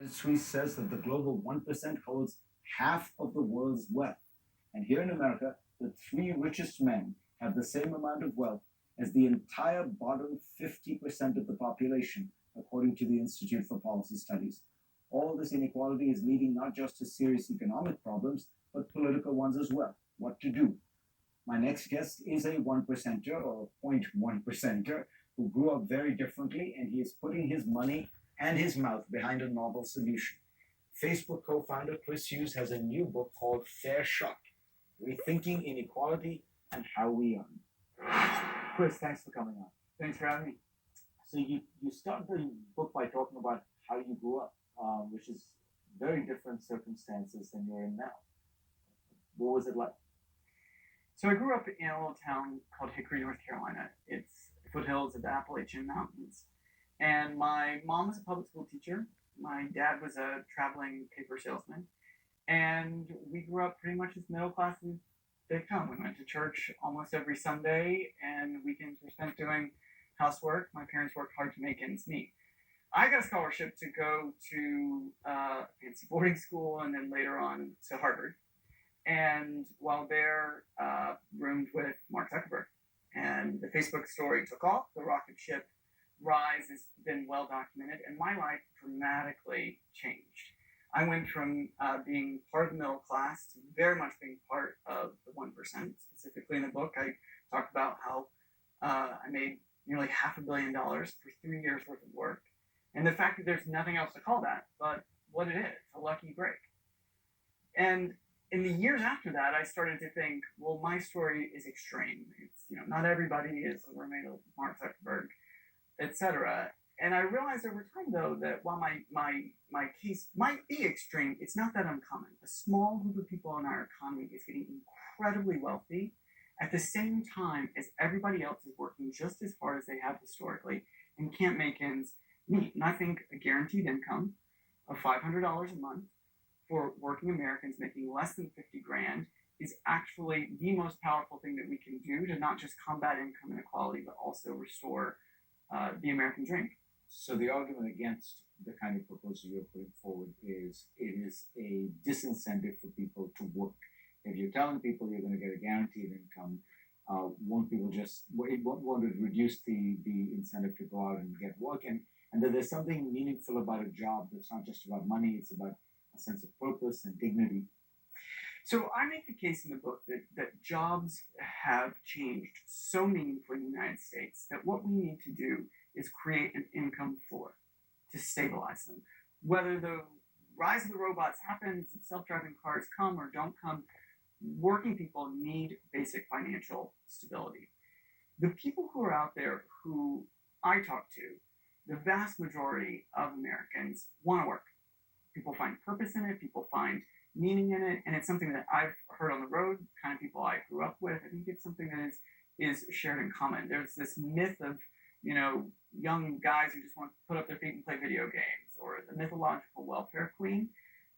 Suisse says that the global 1% holds half of the world's wealth. And here in America, the three richest men have the same amount of wealth as the entire bottom 50% of the population, according to the Institute for Policy Studies. All this inequality is leading not just to serious economic problems, but political ones as well. What to do? My next guest is a 1%er or 0.1%er who grew up very differently, and he is putting his money and his mouth behind a novel solution. Facebook co-founder Chris Hughes has a new book called Fair Shot, Rethinking Inequality and How We Earn. Chris, thanks for coming on. Thanks for having me. So you start the book by talking about how you grew up, which is very different circumstances than you're in now. What was it like? So I grew up in a little town called Hickory, North Carolina. It's foothills of the Appalachian Mountains. And my mom was a public school teacher. My dad was a traveling paper salesman. And we grew up pretty much as middle class as they come. We went to church almost every Sunday, and weekends were spent doing housework. My parents worked hard to make ends meet. I got a scholarship to go to fancy boarding school and then later on to Harvard. And while there, roomed with Mark Zuckerberg. And the Facebook story took off. The rocket ship rise has been well documented, and my life dramatically changed. I went from being part of the middle class to very much being part of the 1%. Specifically in the book, I talk about how I made nearly $500 million for 3 years worth of work. And the fact that there's nothing else to call that but what it is, a lucky break. And in the years after that, I started to think, well, my story is extreme. It's, not everybody is the roommate of Mark Zuckerberg, etc. And I realized over time, though, that while my case might be extreme, it's not that uncommon. A small group of people in our economy is getting incredibly wealthy at the same time as everybody else is working just as hard as they have historically and can't make ends meet. And I think a guaranteed income of $500 a month for working Americans making less than 50 grand is actually the most powerful thing that we can do to not just combat income inequality, but also restore the American dream. So the argument against the kind of proposal you're putting forward is it is a disincentive for people to work. If you're telling people you're going to get a guaranteed income, won't it reduce the incentive to go out and get work, and that there's something meaningful about a job that's not just about money, it's about a sense of purpose and dignity. So I make the case in the book that jobs have changed so meaningfully in the United States that what we need to do is create an income floor to stabilize them. Whether the rise of the robots happens, if self-driving cars come or don't come, working people need basic financial stability. The people who are out there who I talk to, the vast majority of Americans want to work. People find purpose in it, people find meaning in it, and it's something that I've heard on the road, kind of people I grew up with. I think it's something that is shared in common. There's this myth of, young guys who just want to put up their feet and play video games, or the mythological welfare queen.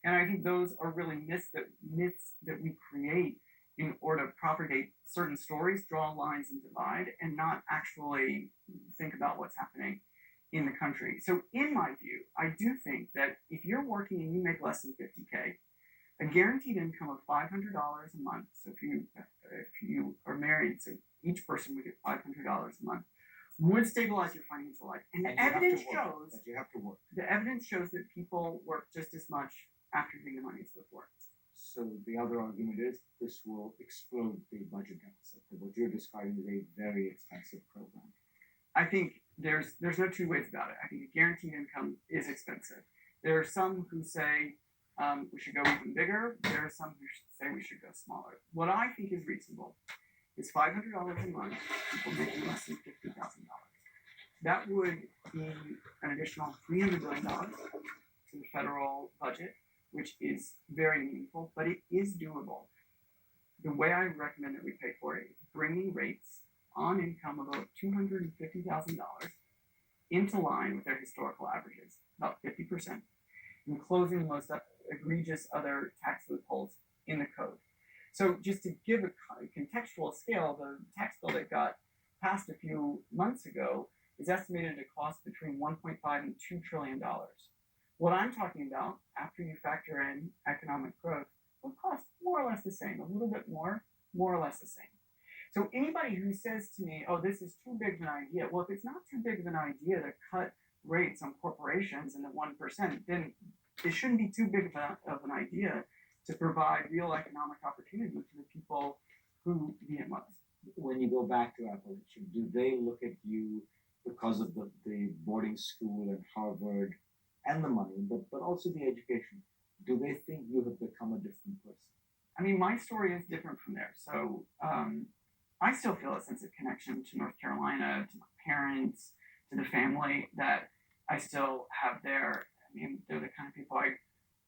And I think those are really myths that we create in order to propagate certain stories, draw lines and divide, and not actually think about what's happening in the country. So in my view, I do think that if you're working and you make less than 50K, a guaranteed income of $500 a month, so if you are married, so each person would get $500 a month, would stabilize your financial life. And the evidence shows that you have to work. The evidence shows that people work just as much after getting the money as before. So the other argument is this will explode the budget deficit. What you're describing is a very expensive program. I think there's no two ways about it. I think a guaranteed income is expensive. There are some who say we should go even bigger. There are some who say we should go smaller. What I think is reasonable is $500 a month, people making less than $50,000. That would be an additional $300 billion to the federal budget, which is very meaningful, but it is doable. The way I recommend that we pay for it is bringing rates on income of about $250,000 into line with their historical averages, about 50%, and closing the most egregious other tax loopholes in the code. So just to give a contextual scale, the tax bill that got passed a few months ago is estimated to cost between $1.5 and $2 trillion. What I'm talking about, after you factor in economic growth, will cost more or less the same, a little bit more or less the same. So anybody who says to me, "Oh, this is too big of an idea," well, if it's not too big of an idea to cut rates on corporations in the 1%, then it shouldn't be too big of an idea to provide real economic opportunity to the people who need it most. When you go back to Appalachian, do they look at you because of the boarding school and Harvard and the money, but also the education? Do they think you have become a different person? I mean, my story is different from theirs. So I still feel a sense of connection to North Carolina, to my parents, to the family that I still have there. I mean, they're the kind of people I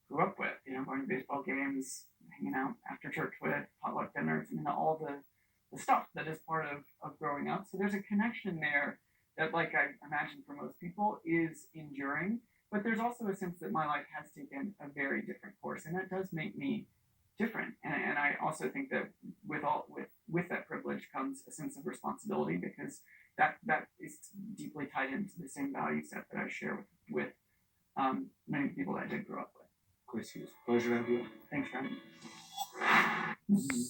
grew up with, going to baseball games, hanging out after church with, potluck dinners, all the stuff that is part of growing up. So there's a connection there that, like I imagine for most people, is enduring. But there's also a sense that my life has taken a very different course, and that does make me different. And I also think that with that privilege comes a sense of responsibility because that is deeply tied into the same value set that I share with many people that I did grow up with. Chris Hughes, pleasure to have you. Thanks for having me.